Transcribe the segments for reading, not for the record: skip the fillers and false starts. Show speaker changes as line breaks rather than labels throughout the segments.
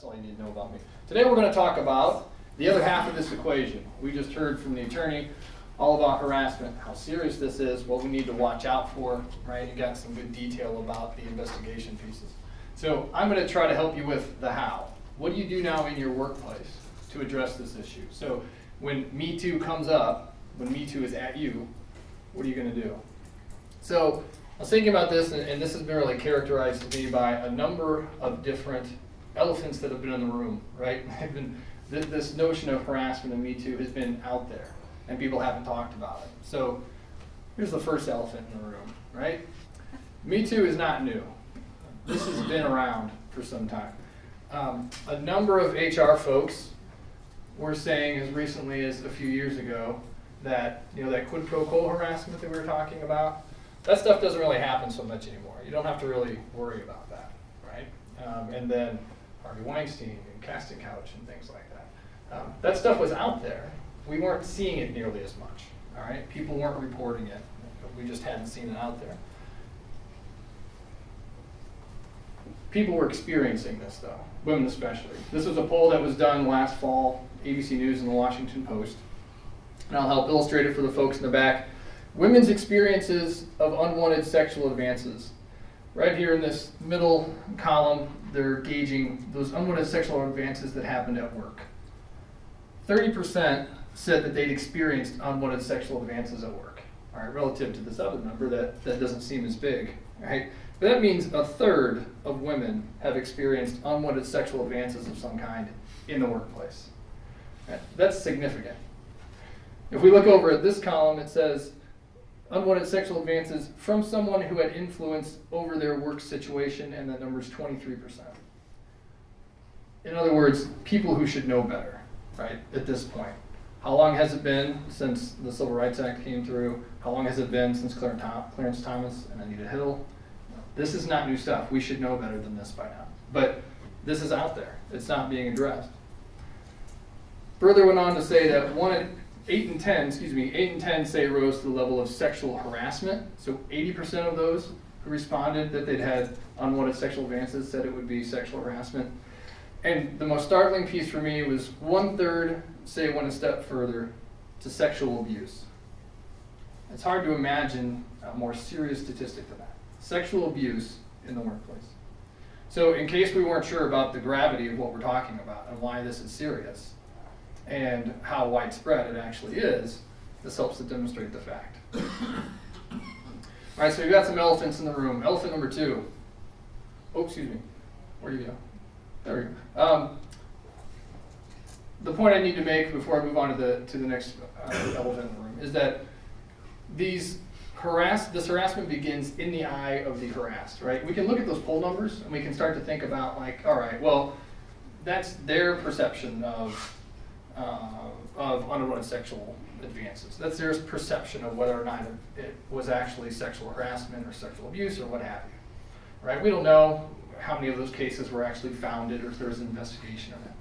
all you need to know about me. Today we're going to talk about the other half of this equation. We just heard from the attorney all about harassment, how serious this is, what we need to watch out for, right? You got some good detail about the investigation pieces. So I'm going to try to help you with the how. What do you do now in your workplace to address this issue? So when Me Too comes up, when Me Too is at you, what are you going to do? So I was thinking about this, and this has been really characterized to me by a number of different elephants that have been in the room, right? This notion of harassment and Me Too has been out there, and people haven't talked about it. So here's the first elephant in the room, right? Me Too is not new. This has been around for some time. A number of HR folks were saying as recently as a few years ago that, that quid pro quo harassment that we were talking about, that stuff doesn't really happen so much anymore. You don't have to really worry about that, right? And then Harvey Weinstein and Casting Couch and things like that. That stuff was out there. We weren't seeing it nearly as much, all right? People weren't reporting it. We just hadn't seen it out there. People were experiencing this though, women especially. This was a poll that was done last fall, ABC News and the Washington Post. And I'll help illustrate it for the folks in the back. Women's experiences of unwanted sexual advances. Right here in this middle column, they're gauging those unwanted sexual advances that happened at work. 30% said that they'd experienced unwanted sexual advances at work. All right, relative to this other number that doesn't seem as big, right? But that means a third of women have experienced unwanted sexual advances of some kind in the workplace. Right? That's significant. If we look over at this column, it says unwanted sexual advances from someone who had influence over their work situation, and the number's 23%. In other words, people who should know better, right, at this point. How long has it been since the Civil Rights Act came through? How long has it been since Clarence Thomas and Anita Hill? This is not new stuff. We should know better than this by now. But this is out there. It's not being addressed. Further went on to say that 8 in 10 say it rose to the level of sexual harassment. So 80% of those who responded that they'd had unwanted sexual advances said it would be sexual harassment. And the most startling piece for me was 1/3 say it went a step further to sexual abuse. It's hard to imagine a more serious statistic than that. Sexual abuse in the workplace. So in case we weren't sure about the gravity of what we're talking about and why this is serious and how widespread it actually is, this helps to demonstrate the fact. All right, so we've got some elephants in the room. Elephant number 2. Oh, excuse me. Where'd you go? There we go. The point I need to make before I move on to the next elephant in the room is that this harassment begins in the eye of the harassed, right? We can look at those poll numbers and we can start to think about like, all right, well, that's their perception of unwanted sexual advances. That's their perception of whether or not it was actually sexual harassment or sexual abuse or what have you, right? We don't know how many of those cases were actually founded or if there was an investigation of it.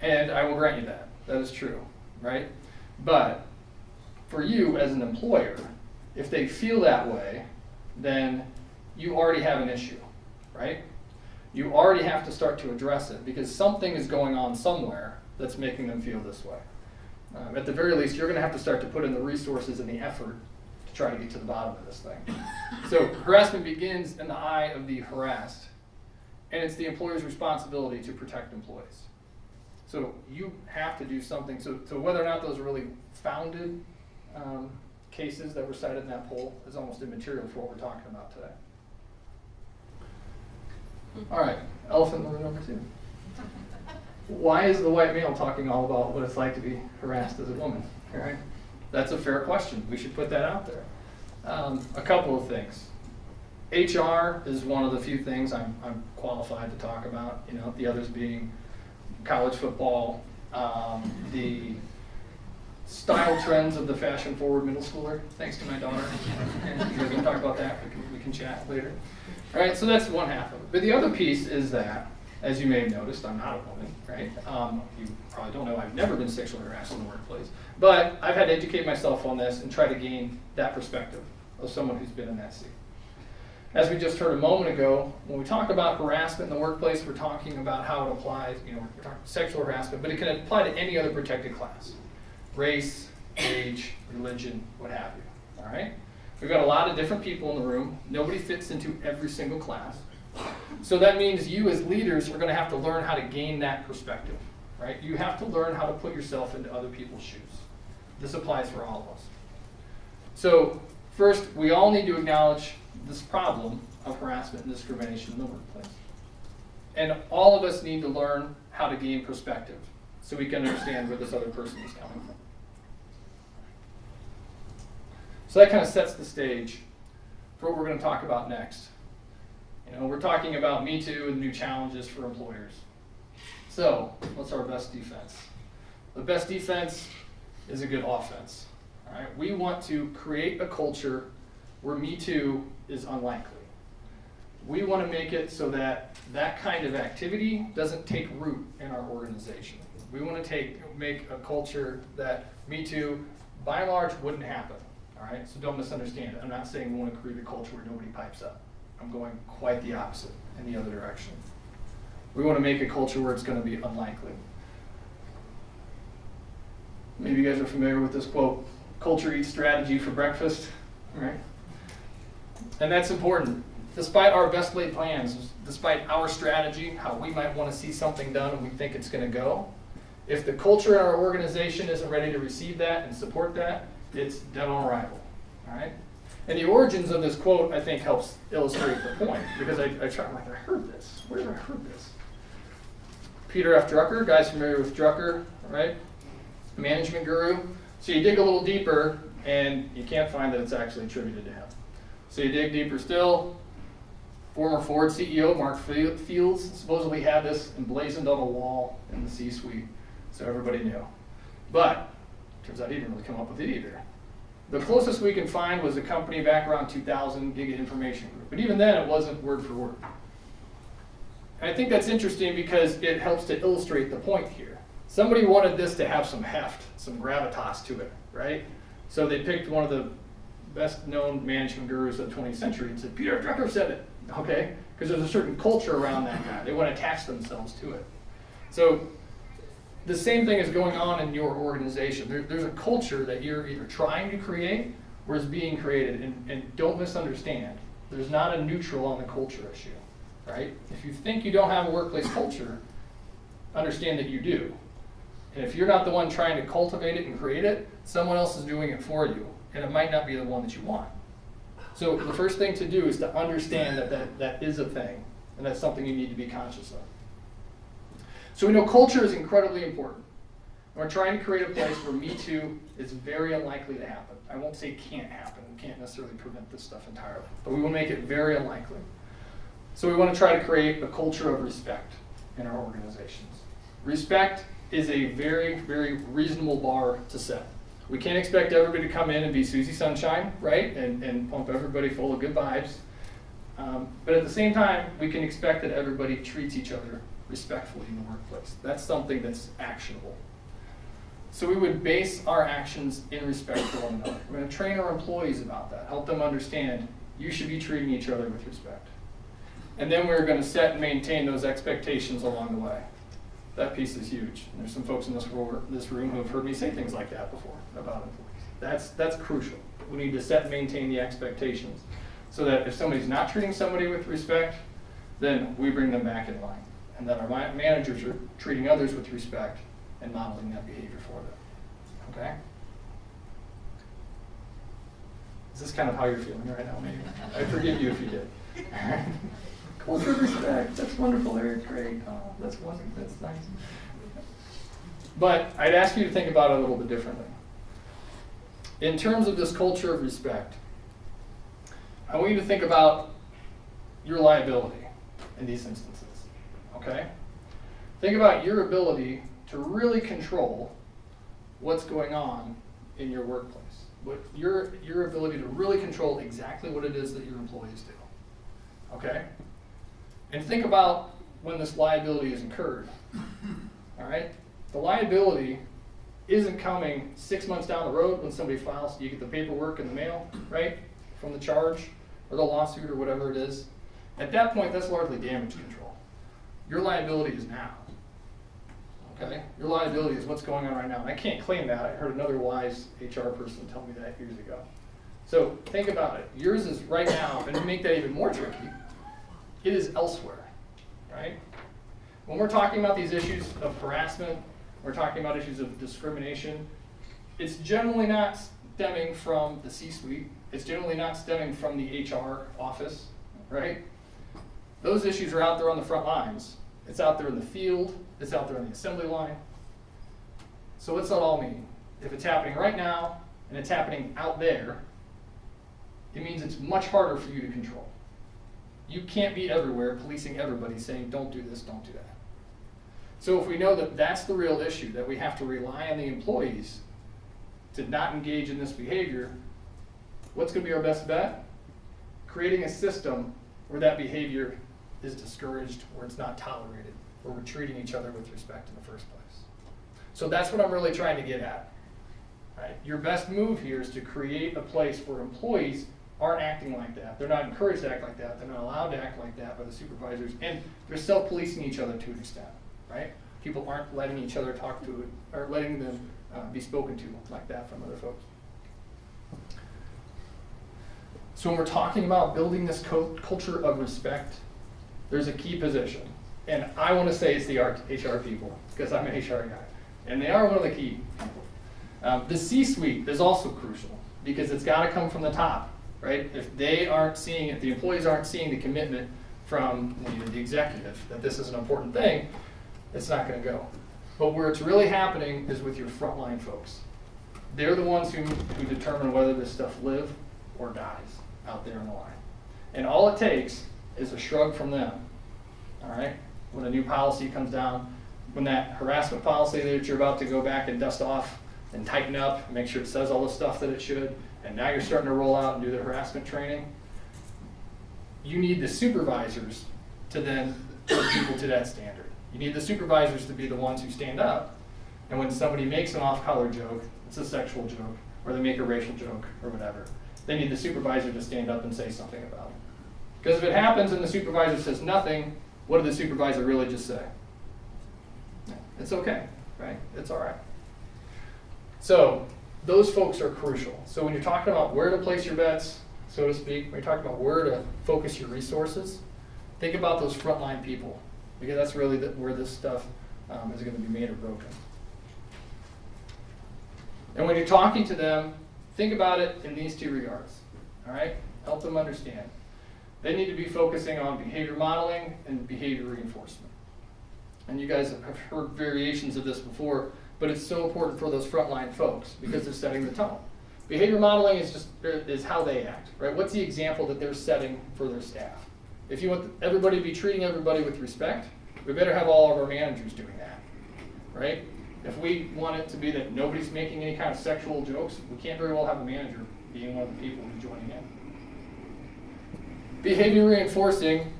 And I will grant you that. That is true, right? But for you as an employer, if they feel that way, then you already have an issue, right? You already have to start to address it because something is going on somewhere that's making them feel this way. At the very least, you're going to have to start to put in the resources and the effort to try to get to the bottom of this thing. So harassment begins in the eye of the harassed, and it's the employer's responsibility to protect employees. So you have to do something. So whether or not those are really founded cases that were cited in that poll is almost immaterial for what we're talking about today. All right, elephant number 2. Why is the white male talking all about what it's like to be harassed as a woman? All right, that's a fair question. We should put that out there. A couple of things. HR is one of the few things I'm qualified to talk about. The others being college football, the style trends of the fashion-forward middle schooler, thanks to my daughter. And we can talk about that. We can chat later. All right, so that's one half of it. But the other piece is that, as you may have noticed, I'm not a woman, right? You probably don't know I've never been sexually harassed in the workplace. But I've had to educate myself on this and try to gain that perspective of someone who's been in that seat. as we just heard a moment ago, when we talk about harassment in the workplace, we're talking about how it applies, we're talking sexual harassment, but it can apply to any other protected class. Race, age, religion, what have you, all right? We've got a lot of different people in the room. Nobody fits into every single class. So that means you as leaders are going to have to learn how to gain that perspective, right? You have to learn how to put yourself into other people's shoes. This applies for all of us. So first, we all need to acknowledge this problem of harassment and discrimination in the workplace. And all of us need to learn how to gain perspective so we can understand where this other person is coming from. So that kind of sets the stage for what we're going to talk about next. We're talking about Me Too and new challenges for employers. So, what's our best defense? The best defense is a good offense. All right? We want to create a culture where Me Too is unlikely. We want to make it so that that kind of activity doesn't take root in our organization. We want to make a culture that Me Too, by and large, wouldn't happen. All right? So don't misunderstand it. I'm not saying we want to create a culture where nobody pipes up. I'm going quite the opposite, in the other direction. We want to make a culture where it's going to be unlikely. Maybe you guys are familiar with this quote, culture eats strategy for breakfast, right? And that's important. Despite our best laid plans, despite our strategy, how we might want to see something done and we think it's going to go, if the culture in our organization isn't ready to receive that and support that, it's dead on arrival, all right? And the origins of this quote, I think, helps illustrate the point, because I heard this. Where have I heard this? Peter F. Drucker, guys familiar with Drucker, right? Management guru. So you dig a little deeper, and you can't find that it's actually attributed to him. So you dig deeper still. Former Ford CEO Mark Fields supposedly had this emblazoned on a wall in the C-suite, so everybody knew. But turns out he didn't really come up with it either. The closest we can find was a company back around 2000, Giga Information Group. But even then, it wasn't word for word. And I think that's interesting because it helps to illustrate the point here. Somebody wanted this to have some heft, some gravitas to it, right? So they picked one of the best-known management gurus of the 20th century and said, Peter Drucker said it, okay? Because there's a certain culture around that guy. They want to attach themselves to it. So the same thing is going on in your organization. There's a culture that you're either trying to create or is being created. And don't misunderstand. There's not a neutral on the culture issue, right? If you think you don't have a workplace culture, understand that you do. And if you're not the one trying to cultivate it and create it, someone else is doing it for you. And it might not be the one that you want. So the first thing to do is to understand that is a thing. And that's something you need to be conscious of. So we know culture is incredibly important. We're trying to create a place where Me Too is very unlikely to happen. I won't say can't happen. We can't necessarily prevent this stuff entirely. But we want to make it very unlikely. So we want to try to create a culture of respect in our organizations. Respect is a very, very reasonable bar to set. We can't expect everybody to come in and be Susie Sunshine, right? And pump everybody full of good vibes. But at the same time, we can expect that everybody treats each other respectfully in the workplace. That's something that's actionable. So we would base our actions in respect for one another. We're going to train our employees about that, help them understand you should be treating each other with respect. And then we're going to set and maintain those expectations along the way. That piece is huge. And there's some folks in this room who have heard me say things like that before about employees. That's crucial. We need to set and maintain the expectations so that if somebody's not treating somebody with respect, then we bring them back in line. And that our managers are treating others with respect and modeling that behavior for them. Okay? Is this kind of how you're feeling right now, maybe? I forgive you if you did. Culture of respect. That's wonderful, Erik. Great. Oh, that's wonderful. That's nice. But I'd ask you to think about it a little bit differently. In terms of this culture of respect, I want you to think about your liability in these instances. Okay? Think about your ability to really control what's going on in your workplace. Your ability to really control exactly what it is that your employees do. Okay? And think about when this liability is incurred. All right? The liability isn't coming 6 months down the road when somebody files, you get the paperwork in the mail, right, from the charge, or the lawsuit or whatever it is, at that point, that's largely damage control. Your liability is now. Okay? Your liability is what's going on right now. And I can't claim that. I heard another wise HR person tell me that years ago. So think about it. Yours is right now, and to make that even more tricky, it is elsewhere, right? When we're talking about these issues of harassment, we're talking about issues of discrimination, it's generally not stemming from the C-suite. It's generally not stemming from the HR office, right? Those issues are out there on the front lines. It's out there in the field. It's out there on the assembly line. So what's that all mean? If it's happening right now and it's happening out there, it means it's much harder for you to control. You can't be everywhere policing everybody saying, don't do this, don't do that. So if we know that that's the real issue, that we have to rely on the employees to not engage in this behavior, what's going to be our best bet? Creating a system where that behavior is discouraged, where it's not tolerated, where we're treating each other with respect in the first place. So that's what I'm really trying to get at. Right? Your best move here is to create a place where employees aren't acting like that. They're not encouraged to act like that. They're not allowed to act like that by the supervisors. And they're self-policing each other to an extent. Right? People aren't letting each other talk to it, or letting them be spoken to like that from other folks. So when we're talking about building this culture of respect, there's a key position. And I want to say it's the HR people, because I'm an HR guy. And they are one of the key people. The C-suite is also crucial, because it's got to come from the top, right? If they aren't seeing it, the employees aren't seeing the commitment from the executive that this is an important thing, it's not going to go. But where it's really happening is with your frontline folks. They're the ones who determine whether this stuff lives or dies out there on the line. And all it takes is a shrug from them, all right? When a new policy comes down, when that harassment policy that you're about to go back and dust off and tighten up, make sure it says all the stuff that it should, and now you're starting to roll out and do the harassment training, you need the supervisors to then put people to that standard. You need the supervisors to be the ones who stand up, and when somebody makes an off-color joke, it's a sexual joke, or they make a racial joke, or whatever, they need the supervisor to stand up and say something about it. Because if it happens and the supervisor says nothing, what did the supervisor really just say? It's okay, right? It's all right. So those folks are crucial. So when you're talking about where to place your bets, so to speak, when you're talking about where to focus your resources, think about those frontline people, because that's really where this stuff is going to be made or broken. And when you're talking to them, think about it in these two regards, all right? Help them understand. They need to be focusing on behavior modeling and behavior reinforcement. And you guys have heard variations of this before, but it's so important for those frontline folks because they're setting the tone. Behavior modeling is how they act, right? What's the example that they're setting for their staff? If you want everybody to be treating everybody with respect, we better have all of our managers doing that, right? If we want it to be that nobody's making any kind of sexual jokes, we can't very well have a manager being one of the people who's joining in. Behavior reinforcing,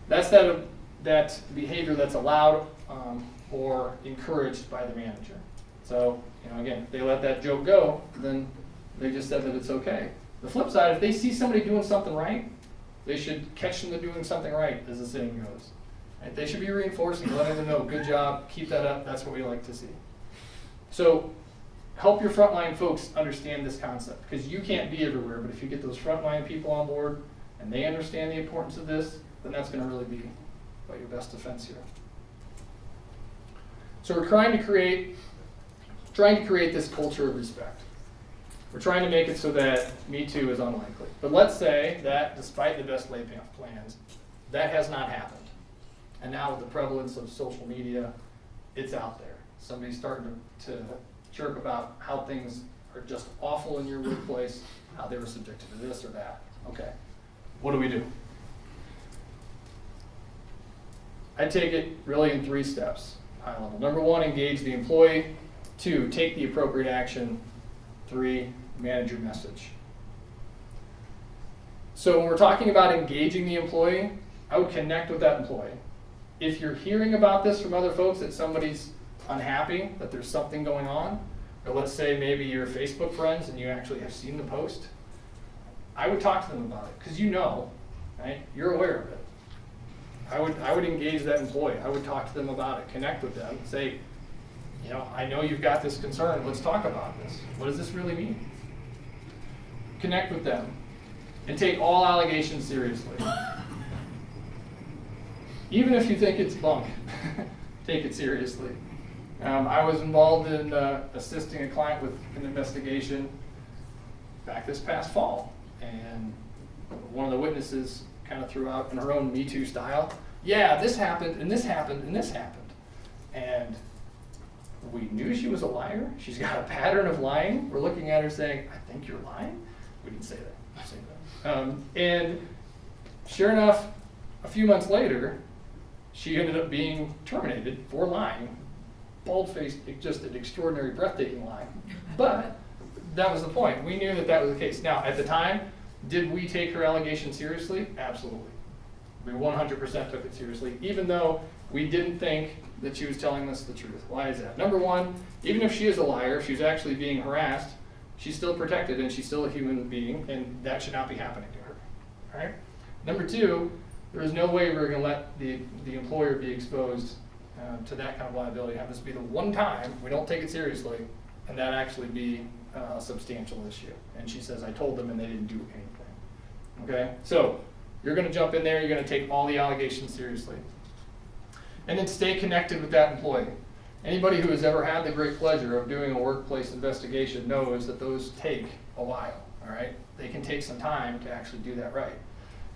that's that behavior that's allowed or encouraged by the manager. So, again, if they let that joke go, then they just said that it's okay. The flip side, if they see somebody doing something right, they should catch them doing something right, as the saying goes. Right? They should be reinforcing, letting them know, good job, keep that up, that's what we like to see. So help your frontline folks understand this concept, because you can't be everywhere, but if you get those frontline people on board and they understand the importance of this, then that's going to really be your best defense here. So we're trying to create this culture of respect. We're trying to make it so that Me Too is unlikely. But let's say that despite the best laid plans, that has not happened. And now with the prevalence of social media, it's out there. Somebody's starting to chirp about how things are just awful in your workplace, how they were subjected to this or that. Okay, what do we do? I take it really in 3 steps, high level. Number 1, engage the employee. 2, take the appropriate action. 3, manage your message. So when we're talking about engaging the employee, I would connect with that employee. If you're hearing about this from other folks, that somebody's unhappy, that there's something going on, or let's say maybe you're Facebook friends and you actually have seen the post, I would talk to them about it, because you know, right? You're aware of it. I would engage that employee. I would talk to them about it, connect with them, say, you know, I know you've got this concern. Let's talk about this. What does this really mean? Connect with them and take all allegations seriously. Even if you think it's bunk, take it seriously. I was involved in assisting a client with an investigation back this past fall, and one of the witnesses kind of threw out in her own Me Too style, yeah, this happened, and this happened, and this happened. And we knew she was a liar. She's got a pattern of lying. We're looking at her saying, I think you're lying. We didn't say that. Say that. And sure enough, a few months later, she ended up being terminated for lying. Bald-faced, just an extraordinary, breathtaking lie. But that was the point. We knew that that was the case. Now, at the time, did we take her allegation seriously? Absolutely. We 100% took it seriously, even though we didn't think that she was telling us the truth. Why is that? Number one, even if she is a liar, she's actually being harassed, she's still protected and she's still a human being, and that should not be happening to her. All right? Number two, there is no way we're going to let the employer be exposed to that kind of liability. Have this be the one time we don't take it seriously, and that actually be a substantial issue. And she says, I told them and they didn't do anything. Okay? So you're going to jump in there, you're going to take all the allegations seriously. And then stay connected with that employee. Anybody who has ever had the great pleasure of doing a workplace investigation knows that those take a while, all right? They can take some time to actually do that right.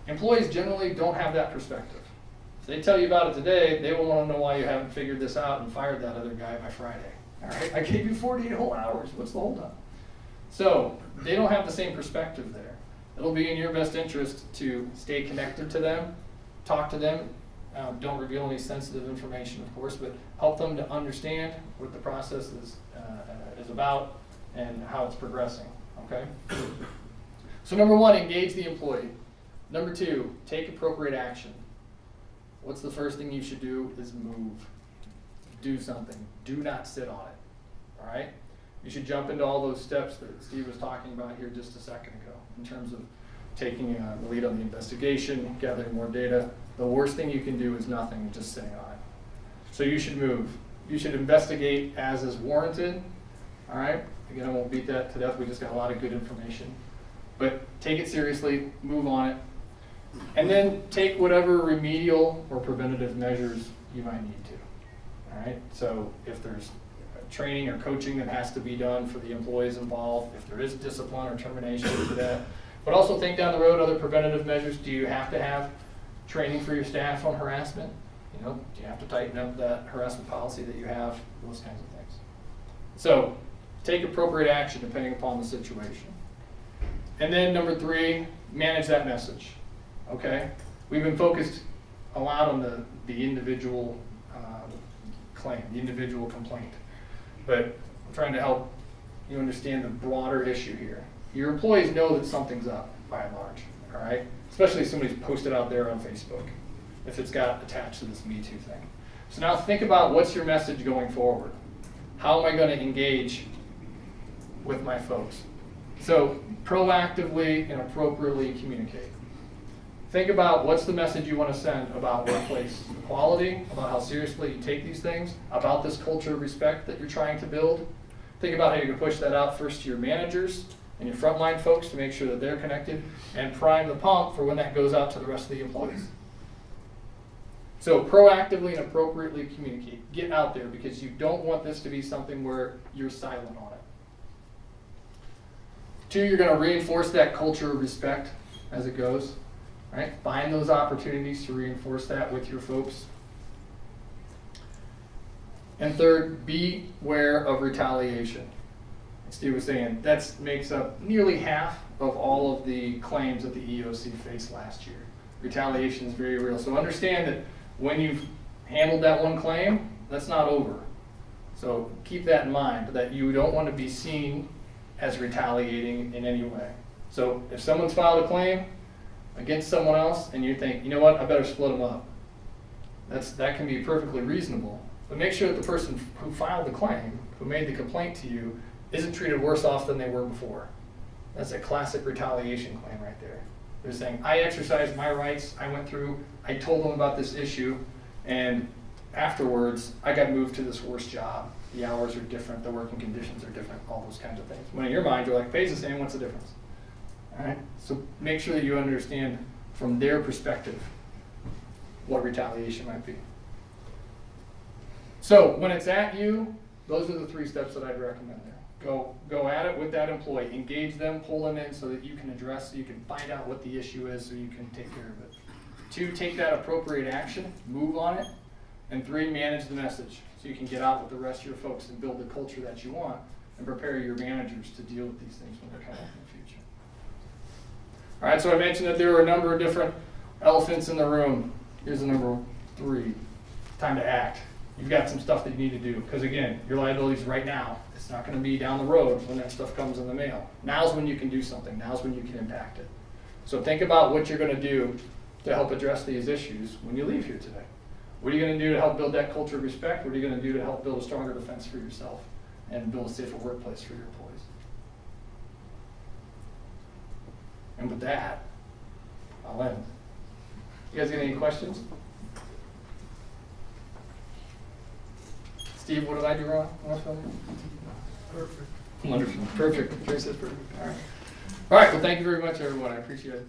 Employees generally don't have that perspective. If they tell you about it today, they will want to know why you haven't figured this out and fired that other guy by Friday. All right, I gave you 48 whole hours. What's the holdup? So they don't have the same perspective there. It'll be in your best interest to stay connected to them, talk to them. Don't reveal any sensitive information, of course, but help them to understand what the process is about and how it's progressing, okay? So number one, engage the employee. Number two, take appropriate action. What's the first thing you should do is move. Do something. Do not sit on it, all right? You should jump into all those steps that Steve was talking about here just a second ago in terms of taking the lead on the investigation, gathering more data. The worst thing you can do is nothing, just sitting on it. So you should move. You should investigate as is warranted, all right? Again, I won't beat that to death. We just got a lot of good information. But take it seriously, move on it, and then take whatever remedial or preventative measures you might need to, all right? So if there's training or coaching that has to be done for the employees involved, if there is discipline or termination for that, but also think down the road other preventative measures. Do you have to have training for your staff on harassment? You know, do you have to tighten up that harassment policy that you have? Those kinds of things. So take appropriate action depending upon the situation. And then number three, manage that message. Okay? We've been focused a lot on the individual claim, the individual complaint. But I'm trying to help you understand the broader issue here. Your employees know that something's up, by and large, all right? Especially if somebody's posted out there on Facebook, if it's got attached to this Me Too thing. So now think about what's your message going forward. How am I going to engage with my folks? So proactively and appropriately communicate. Think about what's the message you want to send about workplace equality, about how seriously you take these things, about this culture of respect that you're trying to build. Think about how you can push that out first to your managers and your frontline folks to make sure that they're connected, and prime the pump for when that goes out to the rest of the employees. So proactively and appropriately communicate. Get out there, because you don't want this to be something where you're silent on it. Two, you're going to reinforce that culture of respect as it goes. Right? Find those opportunities to reinforce that with your folks. And third, beware of retaliation. Steve was saying that makes up nearly half of all of the claims that the EEOC faced last year. Retaliation is very real. So understand that when you've handled that one claim, that's not over. So keep that in mind, that you don't want to be seen as retaliating in any way. So if someone's filed a claim against someone else and you think, you know what, I better split them up. That can be perfectly reasonable. But make sure that the person who filed the claim, who made the complaint to you, isn't treated worse off than they were before. That's a classic retaliation claim right there. They're saying, I exercised my rights, I went through, I told them about this issue, and afterwards, I got moved to this worse job. The hours are different, the working conditions are different, all those kinds of things. When in your mind, you're like, pay's the same, what's the difference? All right, so make sure that you understand from their perspective what retaliation might be. So when it's at you, those are the 3 steps that I'd recommend there. Go at it with that employee, engage them, pull them in so that you can address, so you can find out what the issue is so you can take care of it. 2, take that appropriate action, move on it. And 3, manage the message so you can get out with the rest of your folks and build the culture that you want and prepare your managers to deal with these things when they come up in the future. All right, so I mentioned that there were a number of different elephants in the room. Here's the number 3, time to act. You've got some stuff that you need to do because again, your liability is right now. It's not going to be down the road when that stuff comes in the mail. Now's when you can do something. Now's when you can impact it. So think about what you're going to do to help address these issues when you leave here today. What are you going to do to help build that culture of respect? What are you going to do to help build a stronger defense for yourself and build a safer workplace for your employees? And with that, I'll end. You guys got any questions? Steve, what did I do wrong? Perfect. Wonderful. Perfect. Trace says perfect. All right. All right. Well, thank you very much, everyone. I appreciate it.